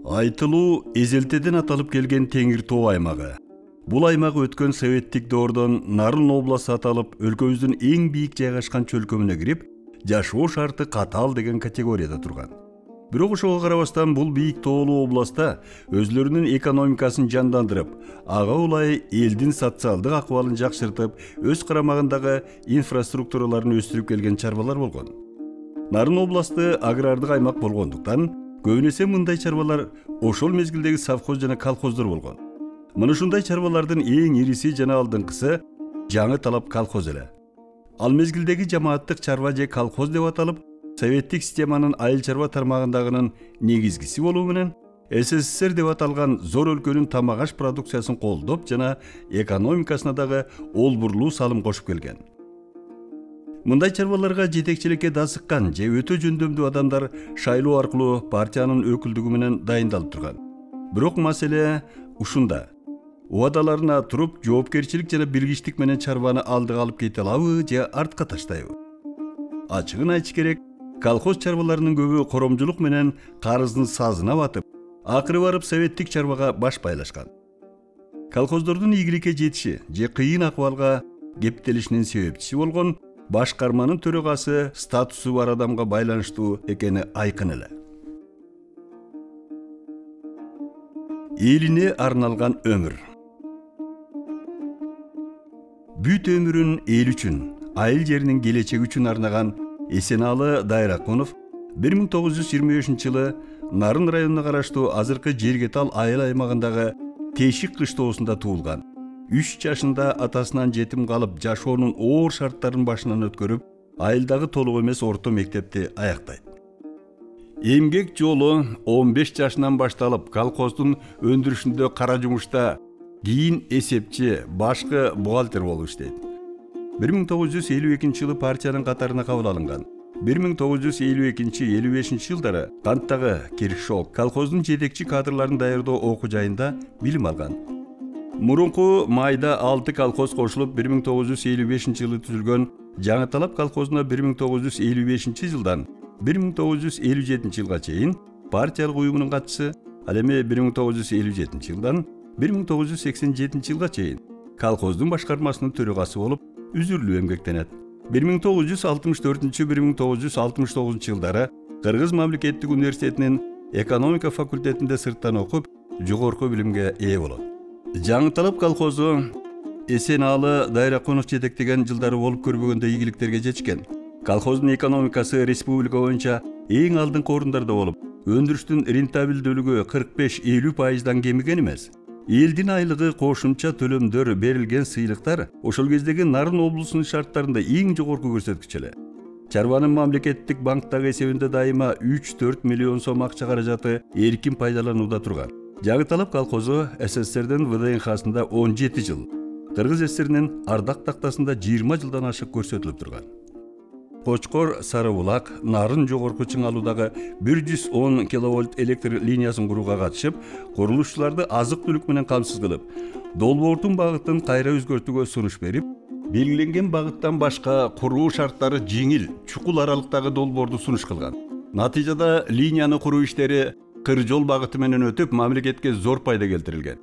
Айтылуу эзелтеден аталып келген Теңир Тоо аймагы. Бул аймак өткөн советтик доордон Нарын обласы аталып, өлкөбүздүн эң бийик жайгашкан чөлкөмүнө кирип, жашоо шарты катаал деген категорияда турган. Бирок ошого карабастан бул бийик тоолуу областта өзлөрүнүн экономикасын жандандырып, ага улай элдин социалдык акыбалын жакшыртып, өз карамагындагы инфраструктураларын өстүрүп келген чарбалар болгон. Нарын областы агрардык аймак болгондуктан, көбүнесе мындай чарбалар ошол мезгилдеги совхоз жана колхоздор болгон. Мына ушундай чарбалардын эң ириси жана алдыңкысы Жаңы Талап колхоз эле. Ал мезгилдеги жамааттык чарба же колхоз деп аталып, советтик системанын айыл чарба тармагындагынын негизгиси болуу менен СССР деп аталган зор өлкөнүн тамак аш продукциясын колдоп жана экономикасына дагы олбурлуу салым кошуп келген. Мындай чарбаларга жетекчиликке дасыккан же өтө жөндөмдүү адамдар шайлоо аркылуу партиянын өкүлдүгү менен дайындалып турган. Бирок маселе ушунда. Убадаларына туруп, жоопкерчилик жана биргиштик менен чарбаны алдыга алып кете алабы же артка таштайбы? Ачыгын айтыш керек, колхоз чарбаларынын көбү коромжулук менен карыздын сазына батып, акыры барып советтик чарбага баш байлашкан. Колхоздордун ийгиликке жетиши же кыйын акыбалга кептелишинин себепчиси болгон башкарманын төрөгасы статусу бар адамга байланыштуу экени айкын эле. Элине арналган өмүр. Бүт өмүрүн эл үчүн, айыл жеринин келечеги үчүн арнаган Эсеналы Дайракунов 1925-жылы Нарын районуна караштуу азыркы Жергетал айыл аймагындагы Тешик кыштоосунда туулган. 3 жашында атасынан жетим калып, жашоонун оор шарттарын башынан өткөрүп, айылдагы толук эмес орто мектепти аяктайт. Эмгек жолу 15 жашынан башталып, колхоздун өндүрүшүндө кара жумушта, кийин эсепчи, башкы бухгалтер болуп иштейт. 1952-жылы партиянын катарына кабыл алынган. 1952-55 жылдары Канттагы Киршок колхоздун жетекчи кадрларын даярдоо окуу жайында билим алган. Мурунку майда 6 колхоз кошулуп 1955-жылы түзүлгөн Жаңы Талап колхозуна 1955-жылдан 1957-жылга чейин партиялык уюмунун катчысы, ал эми 1957-жылдан 1987-жылга чейин колхоздун башкармасынын төрөгасы болуп үзүрлүү эмгектенет. 1964-1969 жылдары Кыргыз мамлекеттик университетинин экономика факультетинде сырттан окуп, жогорку билимге ээ болот. Жаңы Талап колхозу Эсеналы Дайракунов жетектеген жылдары болуп көрбөгөндө ийгиликтерге жетишкен. Колхоздун экономикасы республика боюнча эң алдыңкы орундарда болуп, өндүрүштүн рентабелдүүлүгү 45-50% кемиген эмес. Элдин айлыгы, кошумча төлөмдөр, берилген сыйлыктар ошол кездеги Нарын облусунун шарттарында эң жогорку көрсөткүч эле. Чарбанын мамлекеттик банктагы эсебинде дайыма 3-4 миллион сом акча каражаты эркин пайдаланууда турган. Жаңы Талап колхозу СССРдин ВДНХ-сында 17 жыл, Кыргыз ССРинин Ардак тактасында 20 жылдан ашык көрсөтүлүп турган. Кочкор Сарыбулак Нарын жогорку чыңалуудагы 110 киловольт электр линиясын курууга катышып, курулушчуларды азык-түлүк менен камсыз кылып, долбоордун багытын кайра өзгөртүүгө сунуш берип, белгиленген багыттан башка куруу шарттары жеңил, чукул аралыктагы долбоорду сунуш кылган. Натыйжада линияны куруу иштери кыр жол багыты менен өтүп, мамлекетке зор пайда келтирилген.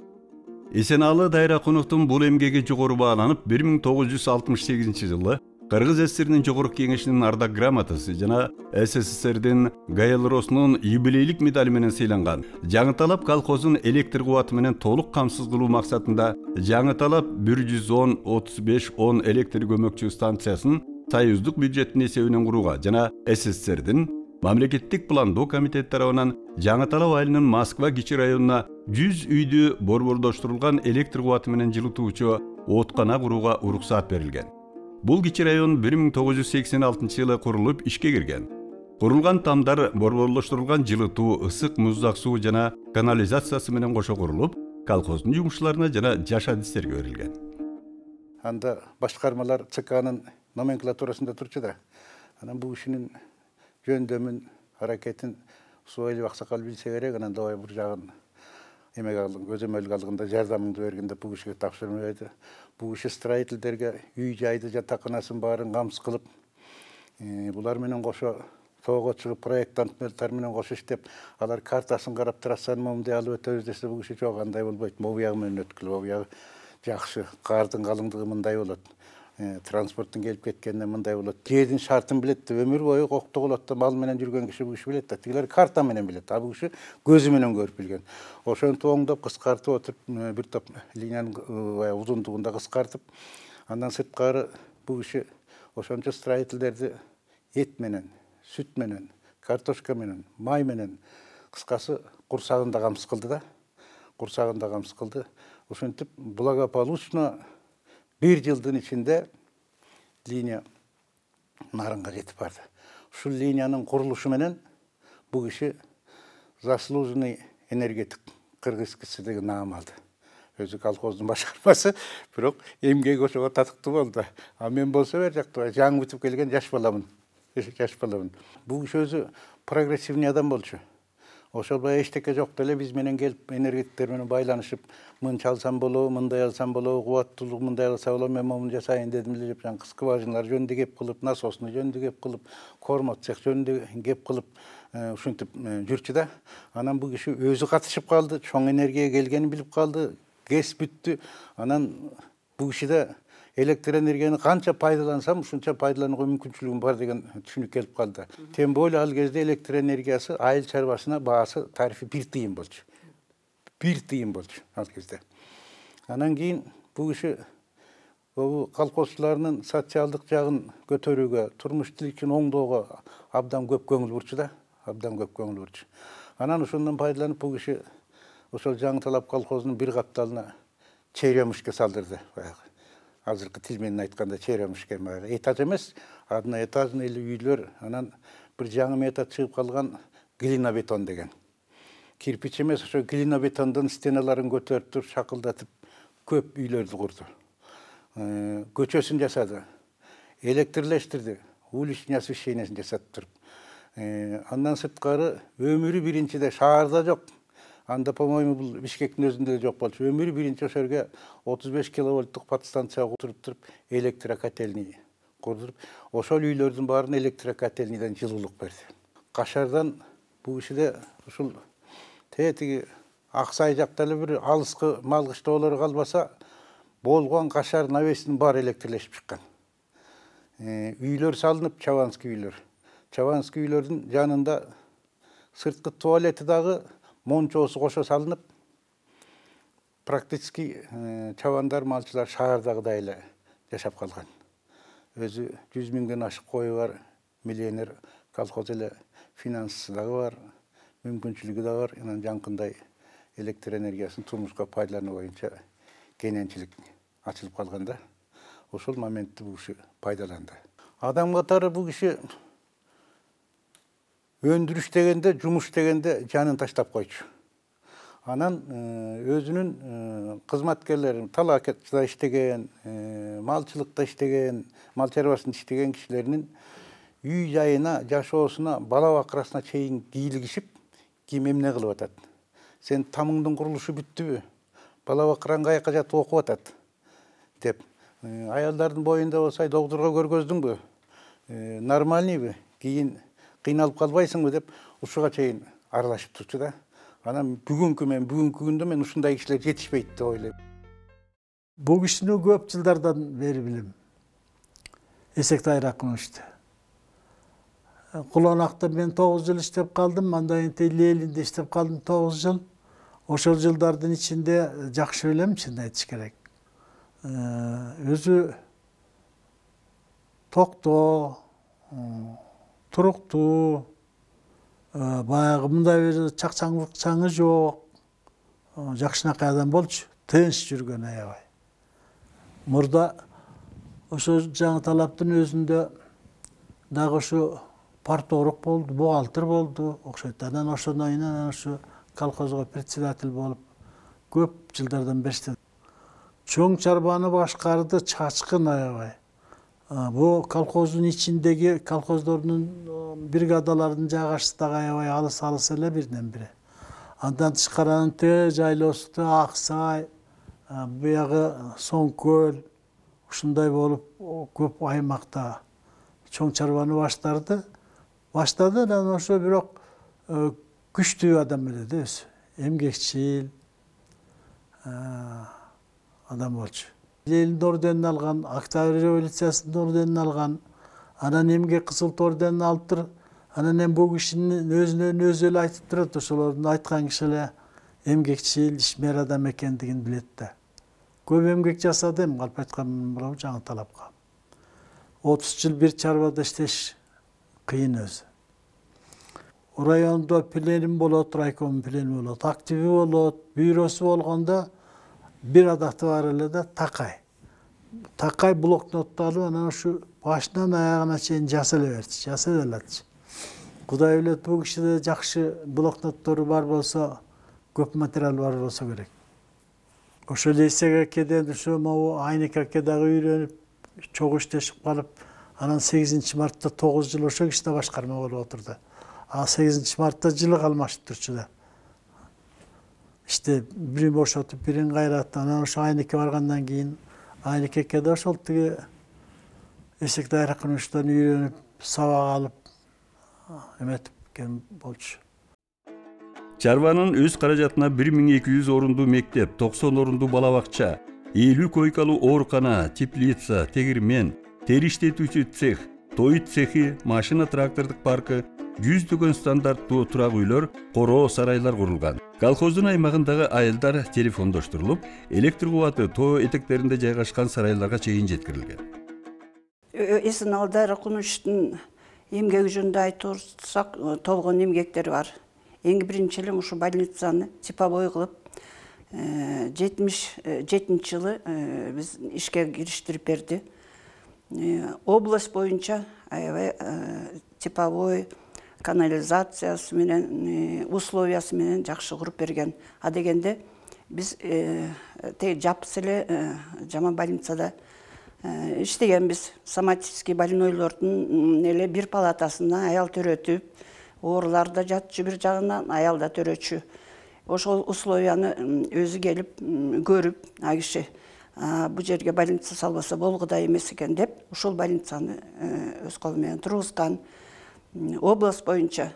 Эсеналы Дайракуновдун бул эмгеги жогору бааланып, 1968-жылы Кыргыз ССРинин жогорку кеңешинин ардак грамотасы жана СССРдин ГАЭЛРОсунун юбилейлик медали менен сыйланган. Жаңы Талап колхозун электр кубаты менен толук камсыз кылуу максатында Жаңы Талап 110-35-10 электр көмөкчү станциясын союздук бюджеттин эсебинен курууга жана СССРдин мамлекеттик пландоо комитети тарабынан Жаңы Талап айылынын Москва кичи районуна 100 үйдү борбордоштурулган электр кубаты менен жылытуучу откана курууга уруксаат берилген. Бул кичи район 1986-жылы курулуп ишке кирген. Курулган тамдар борборлоштурулган жылытуу, ысык, муздак суу жана канализациясы менен кошо курулуп, колхоздун жумушчуларына жана жаш адистерге берилген. Анда башкармалар ЦКнын номенклатурасында турчу да. Анан бул ишинин жөндөмүн, аракетин Суайлы аксакал билсе керек, анан давай бир жагын эмек алдың, көзөмөлгө алганда жардамыңды бергенде бул кишиге тапшырмайды. Бул киши строительдерге үй жайды жатаканасын баарын камсыз кылып, булар менен кошо тоого чыгып проекттанттар менен кошо иштеп, алар картасын карап трассаны момундай алып өтөбүз десе, бул киши жок, андай болбойт. Могу ягы менен өткүл, могу ягы жакшы. Кардын калыңдыгы мындай болот. Транспорттун келип кеткенине мындай болот. Жердин шартын билет деп өмүр бою коктогулот да мал менен жүргөн киши бул киши билет да. Тигилер карта менен билет. А бул киши көзү менен көрүп билген. Ошентип оңдоп кыскартып отуруп, бир топ линиянын узундугун да кыскартып, андан сырткары бул киши ошончо строительдерди эт менен, сүт менен, картошка менен, май менен, кыскасы курсагында камсыз кылды да. Курсагында камсыз кылды. Ошентип благополучно 1 жылдын ичинде линия нарынга жетип барды. Ушул линиянын курулушу менен бул киши заслуженный энергетик кыргыз киши деген наам алды. Өзү колхоздун башкармасы, бирок эмгеги ошого татыктуу болду. А мен болсо бер жакта жаңы бүтүп келген жаш баламын. Бул киши өзү прогрессивный адам болчу. Ошол баягы эчтеке жок деле биз менен келип энергетиктер менен байланышып, мынча алсам болобу, мындай алсам болобу, кубаттуулук мындай алса болобу, мен момун жасайын дедим эле деп, жаңы скважиналар жөнүндө кеп кылып, насосну жөнүндө кеп кылып, кормо цех жөнүндө кеп кылып, ушинтип жүрчү да. Анан бул киши өзү катышып калды, чоң энергияга келгенин билип калды, ГЭС бүттү. Анан бул кишиде электр энергияны канча пайдалансам, ушунча пайдаланууга мүмкүнчүлүгүм бар деген түшүнүк келип калды. Тем более ал кезде электр энергиясы айыл чарбасына баасы тарифи 1 тыйын болчу. 1 тыйын болчу ал кезде. Анан кийин бул киши колхозчулардын социалдык жагын көтөрүүгө, турмуш тиричилигин оңдоого абдан көп көңүл бурчу да, абдан көп көңүл бурчу. Анан ошондон пайдаланып бул киши ошол Жаңы Талап колхозунун бир капталына черемушка салдырды. Азыркы тил менен айтканда черемушка, этаж эмес, одноэтажный үйлөр, анан бир жаңы метод чыгып калган глинобетон деген. Кирпич эмес, ошо глинобетондун стеналарын көтөрүп туруп, шакылдатып көп үйлөрдү курду. Көчөсүн жасады, электрлештирди, уличный освещениясын жасатып туруп. Андан сырткары өмүрү биринчиде шаарда жок. Анда, по-моему, бул Бишкектин өзүндө жок болчу. Өмүрү биринчи ошол жерге 35 киловольттук подстанция куруп туруп, электрокотельный курдуруп, ошол үйлөрдүн баарына электрокотельныйдан жылуулук берди. Кашардан бул кишиде ушул тетиги Аксай жакта эле бир алыскы мал кыштоолору калбаса, болгон Кашар навесинин баары электрлешип чыккан. Үйлөр салынып, Чаванский үйлөр. Чаванский үйлөрдүн жанында сырткы туалети дагы мончоосу кошо салынып, практически чабандар, малчылар шаардагыдай эле жашап калган. Өзү 100 миңден ашык кою бар, миллионер колхоз эле, финансысы дагы бар, мүмкүнчүлүгү да бар. Анан жаңкындай электр энергиясын турмушка пайдалануу боюнча кененчилик ачылып калганда, ошол моментти бул киши пайдаланды. Адам катары бул киши өндүрүш дегенде, жумуш дегенде жанын таштап койчу. Анан өзүнүн кызматкерлери, талаакетчида иштеген, малчылыкта иштеген, мал чарбасында иштеген кишилеринин үй жайына, жашоосуна, бала бакырасына чейин кийлигишип, ким эмне кылып атат? Сен тамыңдын курулушу бүттүбү? Бала бакыраң каяка жатып окуп атат? Деп. Аялдардын боюнда болсо, доктурга көргөздүңбү? Нормальныйбы? Кийин кыйналып калбайсыңбы деп ушуга чейин аралашып турчу да. Анан бүгүнкү күндө мен ушундай кишилер жетишпейт деп ойлойм. Бул кишини көп жылдардан бери билем. Эсектай Ракымовичти. Куланакта мен 9 жыл иштеп калдым, андан кийин Лелинде иштеп калдым 9 жыл. Ошол жылдардын ичинде жакшы билем, чынын айтыш керек. Өзү токтоо, туруктуу, баягы мындай бир чакчаңы жок, жакшынакай адам болчу, тынч жүргөн аябай. Мурда ошо Жаңы Талаптын өзүндө дагы ошо парторг болду, бухгалтер болду, окшойт. Анан ошондон ошо колхозго председатель болуп көп жылдардан бери иштеди. Чоң чарбаны башкарды, чачкын аябай. Бу колхоздун ичиндеги колхоздордун бригадалардын жайгашысы дагы аябай алыс эле биринен бири. Андан тышкары Т жайлоосу, Аксай, буягы Соңкөл, ушундай болуп көп аймакта чоң чарбаны баштарды. баштады, анан ошо бирок күчтүү адам эле да өзү. Эмгекчил адам болчу. Ленин орденин алган, Октябрь революциясынын орденин алган, анан эмгек кызыл орденин алыптыр. Анан эми бул кишинин өзүнөн өзү эле айтып турат, ошолордун айткан киши эле эмгекчил, ишмер адам экендигин билет да. Көп эмгек жасады эми калп айткан мына жаңы талапка. 30 жыл бир чарбада иштеш кыйын өзү. Райондо пленум болот, райком пленум болот, активи болот, бюросу болгондо бир адаты бар эле да Такай. Такай блокнотту алып, анан ушу башынан аягына чейин жаза эле берчү, жаза эле алатчы. Кудай билет, бул кишиде жакшы блокноттору бар болсо, көп материал бар болсо керек. Ошо лицейге кеден ушу могу Айник аке дагы үйрөнүп, чогуу иштешип калып, анан 8 мартта 9 жыл ошо кишиде башкарма болуп отурду. А 8 мартта жылы калмашып турчу да. İşte birini boşaltıp birini kayrattı. Анан ошо Айникке баргандан кийин Айник аке да ошол тиги эсек дайракынычтан үйрөнүп, сабак алып эметип келген болчу. Чарбанын өз каражатына 1200 орундуу мектеп, 90 орундуу бала бакча, 50 койкалуу оорукана, теплица, тегирмен, тери иштетүүчү цех, той цехи, машина трактордук паркы, 100 стандарттуу турак үйлөр, короо сарайлар курулган. Колхоздун аймагындагы айылдар телефондоштурулуп, электр кубаты тоо этектеринде жайгашкан сарайларга чейин жеткирилген. Эсен Дайракунучтун эмгеги жөнүндө айтсак, толгон эмгектери бар. Эң биринчи эле ушу больницаны типовой кылып, 77-жылы биз ишке кириштирип берди. Область боюнча аябай типовой канализациясы менен, условиясы менен жакшы куруп берген. А дегенде биз жапсы эле жаман больницада иштегенбиз. Соматический больнойлордун эле бир палатасына аял төрөтүп, оорулар да жатчу бир жагынан, аял да төрөчү. Ошол условияны өзү келип көрүп, а киши бу жерге больница салбаса болгудай эмес экен деп, ошол больницаны өз колу менен тургузган. Область боюнча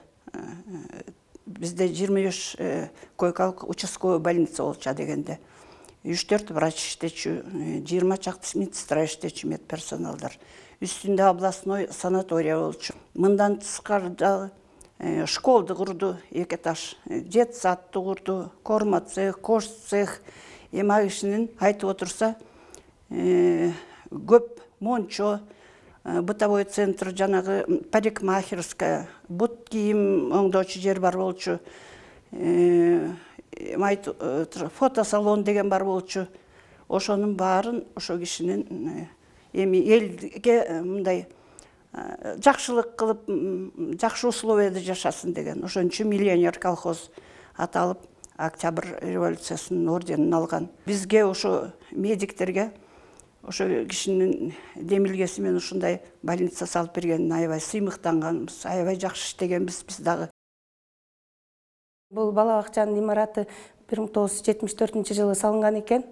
бизде 25 койкалык участковый больница болчу дегенде. 3-4 врач иштечү, 20 чакты медсестра иштечү медперсоналдар. Үстүндө областной санатория болчу. Мындан тышкары дагы школду курду, 2 этаж, детсадты курду, корма цех, кош цех. Эми ал кишинин айтып отурса, көп мончо, бытовой центр, жанагы парикмахерская, бут кийим оңдоочу жер бар болчу, фотосалон деген бар болчу. Ошонун баарын ошо кишинин эми элге мындай жакшылык кылып, жакшы условияда жашасын деген. Ошончу миллионер колхоз аталып, Октябрь революциясынын орденин алган. Бизге ошо медиктерге ошо кишинин демилгеси менен ушундай больница салып бергенин аябай сыймыктанганбыз, аябай жакшы иштегенбиз биз дагы. Бул бала бакчанын имараты 1974-жылы салынган экен.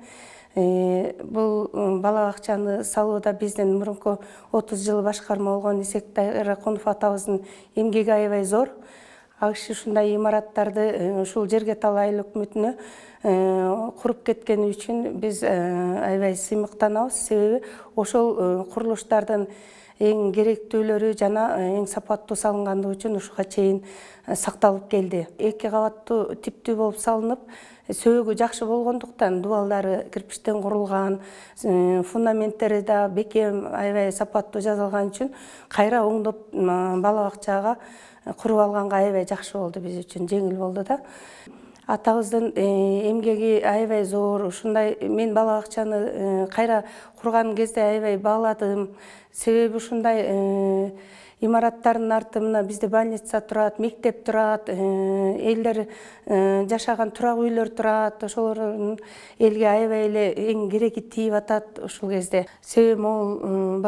Бул бала бакчаны салууда бизден мурунку 30 жыл башкарма болгон Эсек Дайракунов атабыздын эмгеги аябай зор. Ал киши ушундай имараттарды ушул Жергетал айыл өкмөтүнө куруп кеткени үчүн биз аябай сыймыктанабыз. Себеби ошол курулуштардын эң керектүүлөрү жана эң сапаттуу салынгандыгы үчүн ушуга чейин сакталып келди. 2 кабаттуу типтүү болуп салынып, сөөгү жакшы болгондуктан дубалдары кирпичтен курулган, фундаменттери да бекем, аябай сапаттуу жасалган үчүн кайра оңдоп бала бакчага куруп алганга аябай жакшы болду, биз үчүн жеңил болду да. Атабыздын эмгеги аябай зор. Ушундай мен бала бакчаны кайра курган кезде аябай бааладым. Себеби ушундай имараттардын артында бизде больница турат, мектеп турат, элдер жашаган турак үйлөр турат. Ошолордун элге аябай эле эң кереги тийип атат ушул кезде. Себеби могул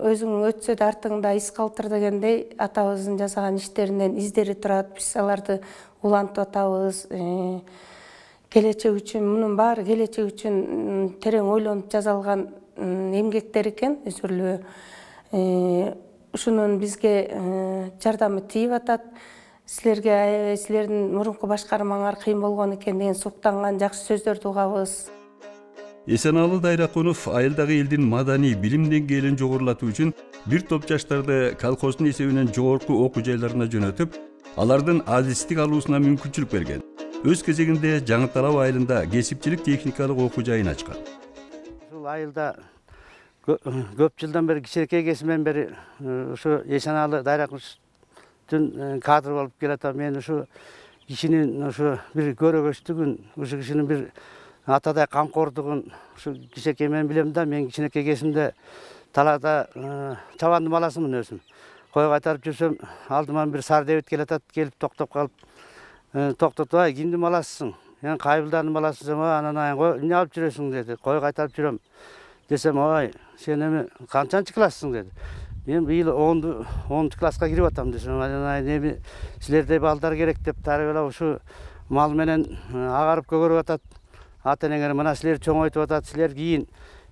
өзүң өтсө да артыңда из калтыр дегендей атабыздын жасаган иштеринен издери турат. Биз аларды улантып атабыз. Келечек үчүн, мунун баары келечек үчүн терең ойлонуп жасалган эмгектер экен, өзүрлүү. ушунун бизге жардамы тийип атат. Силерге аябай силердин мурунку башкармаңар кыйын болгон экен деген суктанган жакшы сөздөрдү угабыз. Эсеналы Дайракунов айылдагы элдин маданий билим деңгээлин жогорулатуу үчүн бир топ жаштарды колхоздун эсебинен жогорку окуу жайларына жөнөтүп, алардын адистик алуусуна мүмкүнчүлүк берген. Өз кезегинде Жаңы Талап айылында кесипчилик техникалык окуу жайын ачкан. Ушул айылда көп жылдан бери кичинекей кезимден бери ушу Эсеналы Дайракуновдун кадры болуп келатам. Мен ушу кишинин ушу бир көрөгөчтүгүн, ушу кишинин бир атадай камкордугун ушу кичинекей мен билем да. Мен кичинекей кезимде талаада чабандын баласымын өзүм. Кой кайтарып жүрсөм, алдыман бир сардебит келатат, келип токтоп калып, токтотуп, ай, кимдин баласысың? Мен Кайбылдардын баласысың, анан ай, эмне алып жүрөсүң деди. Кой кайтарып жүрөм. Десем, ой, сен эми канчанчы классың деди. Мен быйыл 10 класска кирип атам десем, анан эми силердей балдар керек деп тарбиялап ушу мал менен агарып көгөрүп атат. Ата энеңер мына силер чоңойтуп атат, силер кийин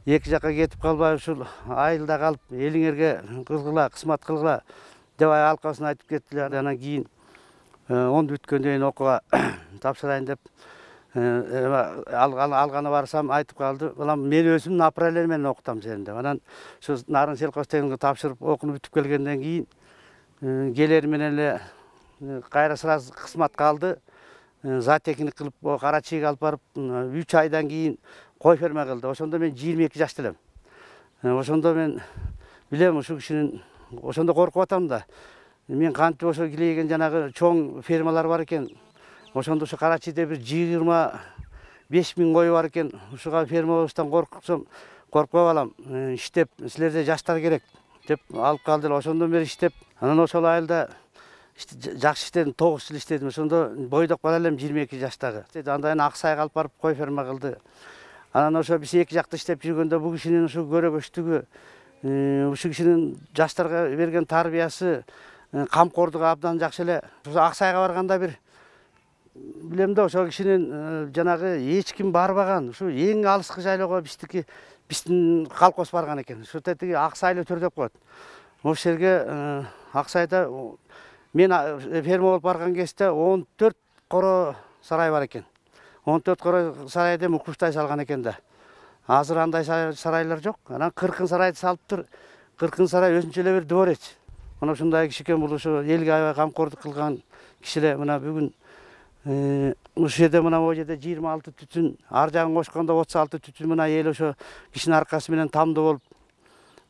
эки жакка кетип калбай ушул айылда калып, элиңерге кылгыла, кысмат кылгыла деп алкасын айтып кеттилер. Анан кийин 10 бүткөндөн кийин окууга тапшырайын деп алганы барсам айтып калды. Балам, мен өзүм направление менен окутам сени деп. Анан ушу Нарын сельхозтехникумга тапшырып окууну бүтүп келгенден кийин келери менен эле кайра сразу кысмат калды. Зоотехник кылып Карачиге алып барып 3 айдан кийин кой ферма кылды. Ошондо мен 22 жашта элем. Ошондо мен билем ушул кишинин, ошондо коркуп атам да. Мен кантип ошо килейген жанагы чоң фермалар бар экен. Ошондо ушу Карачиде бир 25 000 кою бар экен. Ушуга фермабыздан корксом, коркпо балам, иштеп, силерде жаштар керек деп алып калдылар. Ошондон бери иштеп, анан ошол айылда жакшы иштедим, 9 жыл иштедим. Ошондо бойдок бала элем 22 жаштагы. Андан Аксайга алып барып кой ферма кылды. Анан ошо биз эки жакта иштеп жүргөндө бул кишинин ушу көрөгөчтүгү, ушу кишинин жаштарга берген тарбиясы, камкордугу абдан жакшы эле. Ошо Аксайга барганда бир билем да, ошол кишинин жанагы эч ким барбаган, ушу эң алыскы жайлоого биздин колхоз барган экен. Ушу тетиги Аксайлы төр деп коет. Ошол жерге Аксайда мен ферма болуп барган кезде 14 коро сарай бар экен. 14 коро сарайды укуштай салган экен да. Азыр андай сарайлар жок. Анан 40 сарайды салыптыр. 40 сарай өзүнчө эле бир дворец. Мына ушундай киши экен, бул ушу элге аябай камкордук кылган кишилер. Мына бүгүн ушул жерде, мына могу жерде 26 түтүн, ар жагын кошкондо 36 түтүн, мына эл ошо кишинин аркасы менен тамдуу болуп,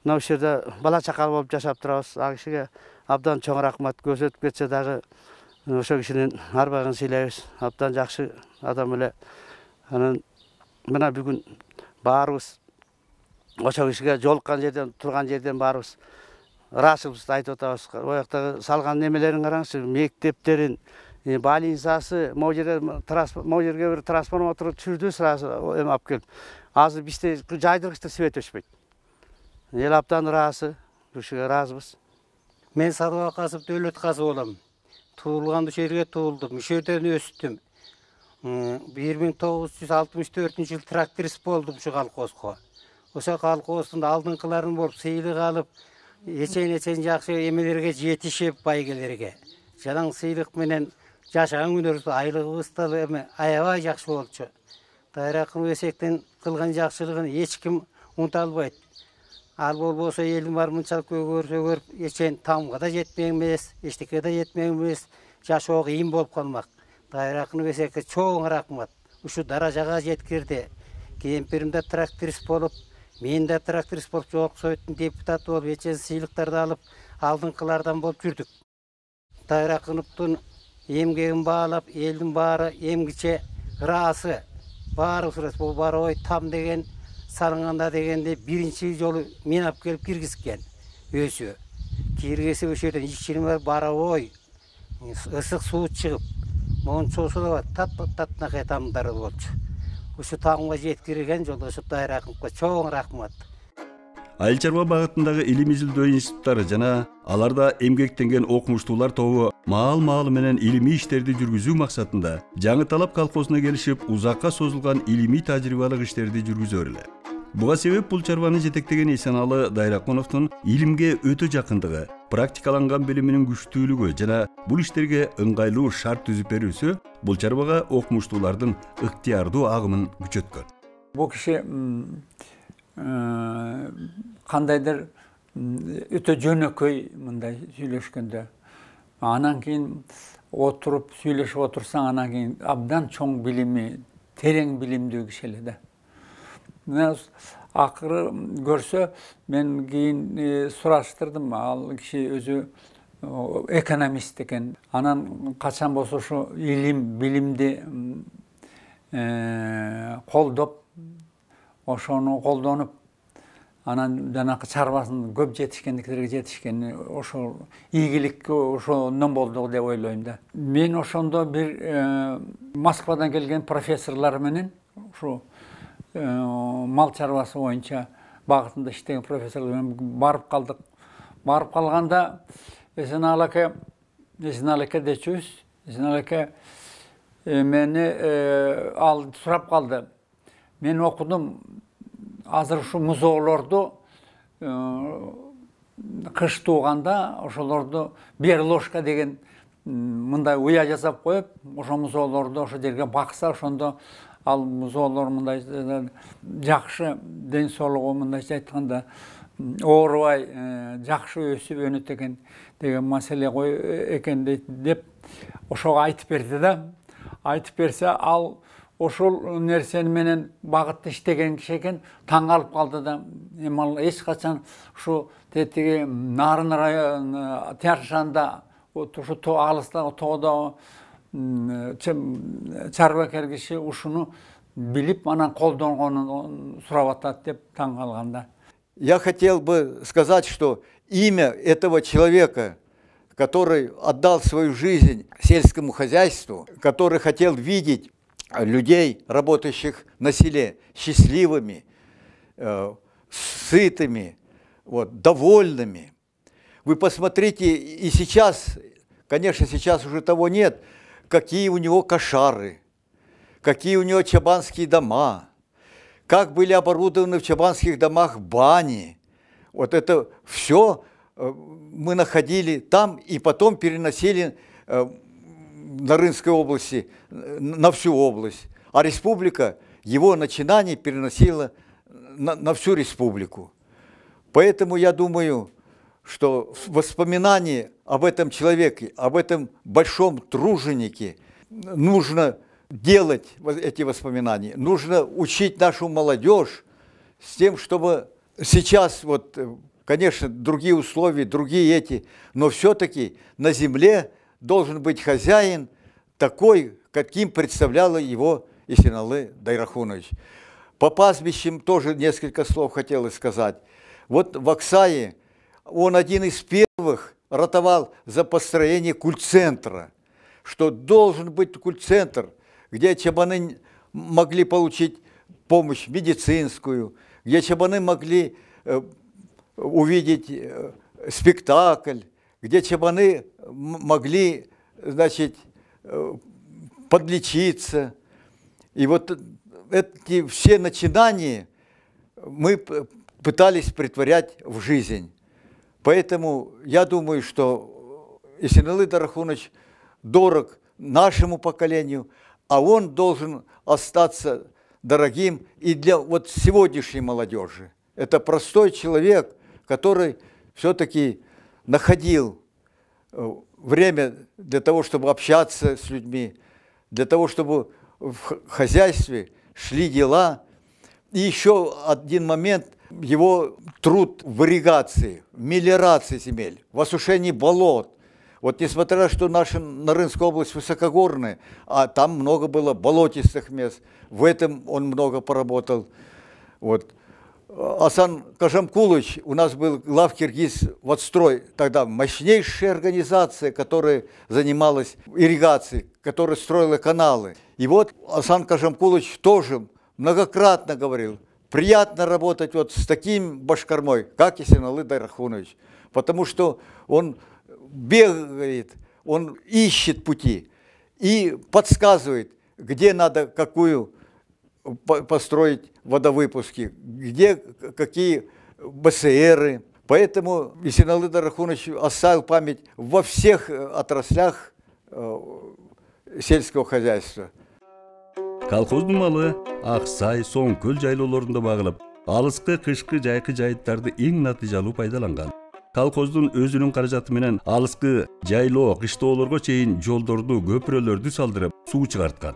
мына ушул жерде бала чакал болуп жашап турабыз. А кишиге абдан чоң рахмат. Көз өтүп кетсе дагы ошо кишинин арбагын сыйлайбыз. Абдан жакшы адам эле. Анан мына бүгүн баарыбыз ошо кишиге жолуккан жерден, турган жерден баарыбыз ыраазычылыгыбызды айтып атабыз. Ояктагы салган немелерин караңызчы, мектептерин, больницасы, могу жерге бир трансформатор түшүрдү, сразу эме алып келип. Азыр бизде жайдыргычта свет өчпөйт. Эл абдан ыраазы, ушуга ыраазыбыз. Мен Садыбакасов Дөөлөт Казы болом. Туулган ушул жерге туулдум, ушул жерден өстүм. 1964 жылы тракторист болдум ушу колхозго. Ошо колхоздун алдыңкыларын болуп сыйлык алып, эчен жакшы эмелерге жетишип, байгелерге. Жалаң сыйлык менен жашаган күнүбүз айлыгыбыз да эми аябай жакшы болчу. Дайракунов эсектен кылган жакшылыгын эч ким унута албайт. Ал болбосо элдин бар мынчалык көгөрсөгөр эчен тамга да жетмек эмес, эчтеке да жетмек эмес, жашоо кыйын болуп калмак. Дайракунов эсекке чоң рахмат. Ушу даражага жеткирди. Кемпирим да тракторист болуп, мен да тракторист болуп, жогорку советтин депутаты болуп, эчен сыйлыктарды алып, алдыңкылардан болуп жүрдүк. Дайракуновдун эмгегин баалап, элдин баары эмгиче ыраазы. Баарыбыз бул Барой там деген салынганда дегенде биринчи жолу мен алып келип киргизген өзү. Киргизип ошол жерден ичини бар Барой, ысык суу чыгып, мончосу тат-татнакай тамдары болчу. Ушу тамга жеткирген жолдошу Дайракуновго чоң рахмат. Айыл чарба багытындагы илим изилдөө институттары жана аларда эмгектенген окумуштуулар тобу маал-маалы менен илимий иштерди жүргүзүү максатында Жаңы Талап колхозуна келишип, узакка созулган илимий тажрыйбалык иштерди жүргүзөр эле. Буга себеп бул чарбаны жетектеген Эсеналы Дайракуновдун илимге өтө жакындыгы, практикаланган билиминин күчтүүлүгү жана бул иштерге ыңгайлуу шарт түзүп берүүсү бул чарбага окумуштуулардын ыктыярдуу агымын күчөткөн. Бул киши кандайдыр өтө жөнөкөй мындай сүйлөшкөндө. Анан кийин отуруп сүйлөшүп отурсаң, анан кийин абдан чоң билими, терең билимдүү киши эле да. Акыры көрсө, мен кийин сураштырдым, ал киши өзү экономист экен. Анан качан болсо ушу илим, билимди колдоп, ошону колдонуп, анан жанакы чарбасын көп жетишкендиктерге жетишкен, ошол ийгилик ошондон болду деп ойлойм да. Мен ошондо бир Москвадан келген профессорлор менен ушу мал чарбасы боюнча багытында иштеген профессорлор менен барып калдык. Барып калганда Эсеналы аке дечүбүз, Эсеналы аке мени сурап калды. Мен окудум, азыр ушу музоолорду кыш тууганда ошолорду берложка деген мындай уя жасап коюп, ошо музоолорду ошо жерге бакса, ошондо ал музоолор мындай жакшы ден соолугу мындайча айтканда оорубай жакшы өсүп өнөт экен деген маселе экен деп ошого айтып берди да. Айтып берсе, ал ошол нерсени менен багытта иштеген киши экен, таң калып калды да. Эми ал эч качан ушу тетиги Нарын району Тянь-Шанда, ушу алыстагы тоодо чарбакер киши ушуну билип, анан колдонгонун сурап атат деп таң калган да. Я хотел бы сказать, что имя этого человека, который отдал свою жизнь сельскому хозяйству, который хотел видеть людей, работающих на селе, счастливыми, сытыми, довольными. Вы посмотрите, и сейчас, конечно, сейчас уже того нет, какие у него кошары, какие у него чабанские дома, как были оборудованы в чабанских домах бани. Вот это все мы находили там и потом переносили на Рынской области, на всю область. А республика его начинание переносила на всю республику. Поэтому я думаю, что воспоминания об этом человеке, об этом большом труженике нужно делать эти воспоминания. Нужно учить нашу молодежь с тем, чтобы сейчас, конечно, другие условия, другие эти, но все-таки на земле должен быть хозяин такой, каким представляла его Эсеналы Дайрахунович. По пастбищам тоже несколько слов хотелось сказать. Вот в Аксае он один из первых ратовал за построение культцентра, что должен быть культцентр, где чабаны могли получить помощь медицинскую, где чабаны могли увидеть спектакль, где чабаны могли, значит, подлечиться. И вот эти все начинания мы пытались претворять в жизнь. Поэтому я думаю, что Эсеналы Дайрахунович дорог нашему поколению, а он должен остаться дорогим и для сегодняшней молодежи. Это простой человек, который все-таки находил время для того, чтобы общаться с людьми, для того, чтобы в хозяйстве шли дела. И еще один момент, его труд в ирригации, в мелиорации земель, в осушении болот. Вот несмотря на то, что наша Нарынская область высокогорная, а там много было болотистых мест, в этом он много поработал. Вот. Асан Кажамкулович, у нас был главкиргиз-водстрой, тогда мощнейшая организация, которая занималась ирригацией, которая строила каналы. И вот Асан Кажамкулович тоже многократно говорил, приятно работать с таким башкармой, как Эсеналы Дайрахунович, потому что он бегает, он ищет пути и подсказывает, где надо какую построить водовыпуски, где какие БСРы. Поэтому Есеналы Дарахунович оставил память во всех отраслях сельского хозяйства. Колхоздун малы Аксай, Соңкөл жайлоолорунда багылып, алыскы кышкы жайкы жайыттарды эң натыйжалуу пайдаланган. Колхоздун өзүнүн каражаты менен алыскы жайлоо кыштоолорго чейин жолдорду, көпүрөлөрдү салдырып, суу чыгарткан.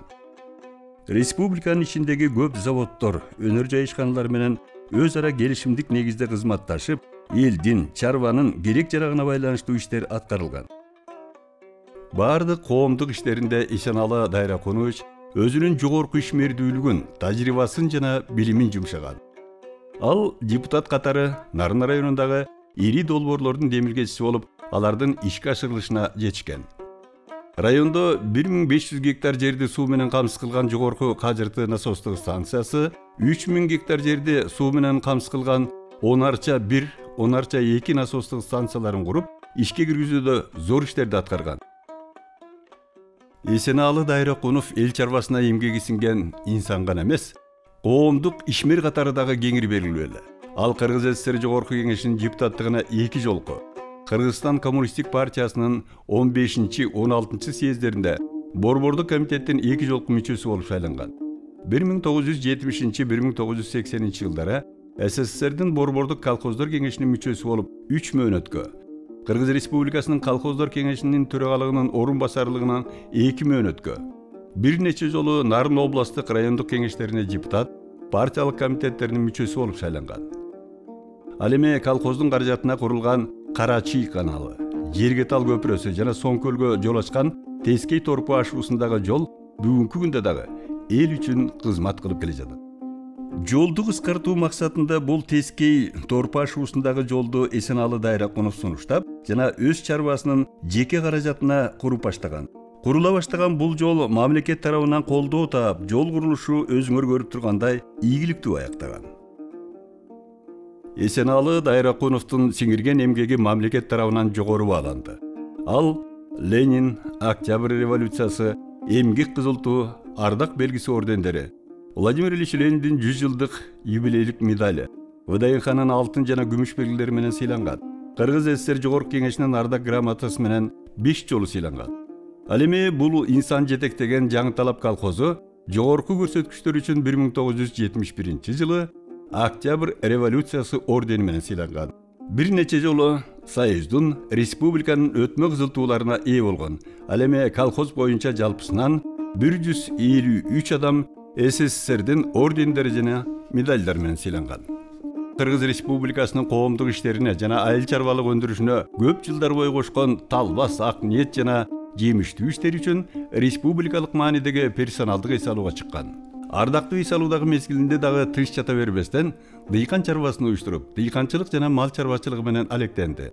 Республиканын ичиндеги көп заводдор, өнөр жайышканалар менен өз ара келишимдик негизде кызматташып, элдин, чарбанын керек жарагына байланыштуу иштер аткарылган. Бардык коомдук иштеринде Есеналы Дайракунович өзүнүн жогорку ишмердүүлүгүн, тажрыйбасын жана билимин жумшаган. Ал депутат катары Нарын районундагы ири долбоорлордун демилгечиси болуп, алардын ишке ашырылышына жетишкен. Райондо 1500 гектар жерди суу менен камсыз кылган жогорку кажырты насостук станциясы, 3000 гектар жерди суу менен камсыз кылган 10-1, 10-2 насостук станцияларын куруп, ишке киргизүүдө зор иштерди аткарган. Есеналы Дайракунов эл чарбасына эмгеги сиңген инсан гана эмес, коомдук ишмер катары дагы кеңири белгилүү эле. Ал Кыргыз ССР жогорку кеңешинин депутаттыгына 2 жолку, Кыргызстан Коммунистик партиясынын 15-16 съездеринде Борбордук комитеттин 2 жолку мүчөсү болуп шайланган. 1970-1980 жылдары СССРдин Борбордук колхоздор кеңешинин мүчөсү болуп 3 мөөнөткө, Кыргыз Республикасынын колхоздор кеңешинин төрагалыгынын орун басарлыгынан 2 мөөнөткө, бир нече жолу Нарын областтык райондук кеңештерине депутат, партиялык комитеттеринин мүчөсү болуп шайланган. Ал эми колхоздун каражатына курулган Кара Чий каналы, Жергетал көпүрөсү жана Соңкөлгө жол ачкан Тескей Торпу ашуусундагы жол бүгүнкү күндө дагы эл үчүн кызмат кылып келе жатат. Жолду кыскартуу максатында бул Тескей Торпу ашуусундагы жолду Есеналы Дайракунов сунуштап жана өз чарбасынын жеке каражатына куруп баштаган. Курула баштаган бул жол мамлекет тарабынан колдоо таап, жол курулушу өзүңөр көрүп тургандай ийгиликтүү аяктаган. Есеналы Дайракуновдун сиңирген эмгеги мамлекет тарабынан жогору бааланды. Ал Ленин, Октябрь революциясы, эмгек кызыл туу, ардак белгиси ордендери, Владимир Ильич Лениндин 100 жылдык юбилейлик медали, ВДНХнын алтын жана күмүш белгилери менен сыйланган. Кыргыз ССР жогорку кеңешинин ардак грамотасы менен 5 жолу сыйланган. Ал эми бул инсан жетектеген Жаңы Талап колхозу жогорку көрсөткүчтөр үчүн 1971 жылы Октябрь революциясы ордени менен сыйланган. Бир нече жолу Союздун, республиканын өтмө кызыл тууларына ээ болгон. Ал эми колхоз боюнча жалпысынан 153 адам СССРдин ордендери жана медальдар менен сыйланган. Кыргыз Республикасынын коомдук иштерине жана айыл чарбалык өндүрүшүнө көп жылдар бою кошкон талбас, ак ниет жана жемиштүү иштери үчүн республикалык маанидеги персоналдык эс алууга чыккан. Ардактуу эс алуудагы мезгилинде дагы тыш жата бербестен дыйкан чарбасын уюштуруп, дыйканчылык жана мал чарбачылыгы менен алектенди.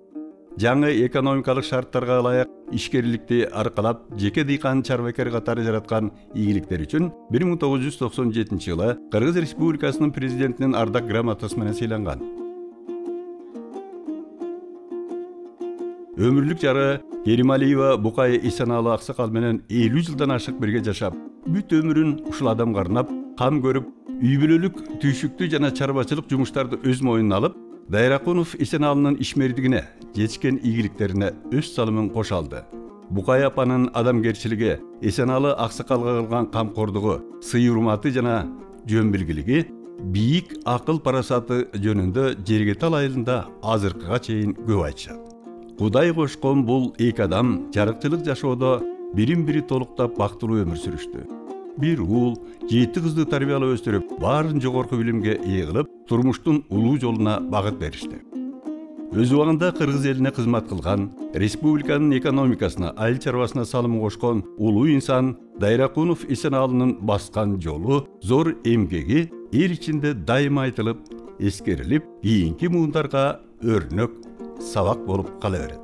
Жаңы экономикалык шарттарга ылайык ишкерликти аркалап, жеке дыйкан чарбакер катары жараткан ийгиликтер үчүн 1997 жылы Кыргыз Республикасынын президентинин ардак грамотасы менен сыйланган. Өмүрлүк жары Керималиева Букай Есеналы аксакал менен 50 жылдан ашык бирге жашап, бүт өмүрүн ушул адамга арнап, кам көрүп, үй бүлөлүк түйшүктүү жана чарбачылык жумуштарды өз мойнуна алып, Дайракунов Есеналынын ишмердигине, жетишкен ийгиликтерине өз салымын коша алды. Букай апанын адамгерчилиги, Есеналы аксакалга кылган камкордугу, сый урматы жана жөн билгилиги, бийик акыл парасаты жөнүндө Жергетал айылында азыркыга чейин көп айтышат. Кудай кошкон бул эки адам жарыкчылык жашоодо бирин-бири толуктап бактылуу өмүр сүрүштү. Бир уул, 7 кызды тарбиялап өстүрүп, баарын жогорку билимге ээ кылып, турмуштун улуу жолуна багыт беришти. Өз убагында кыргыз элине кызмат кылган, республиканын экономикасына, айыл чарбасына салым кошкон улуу инсан Дайракунов Есеналынын баскан жолу, зор эмгеги эл ичинде дайыма айтылып, эскерилип, кийинки муундарга өрнөк, сабак болуп кала берет.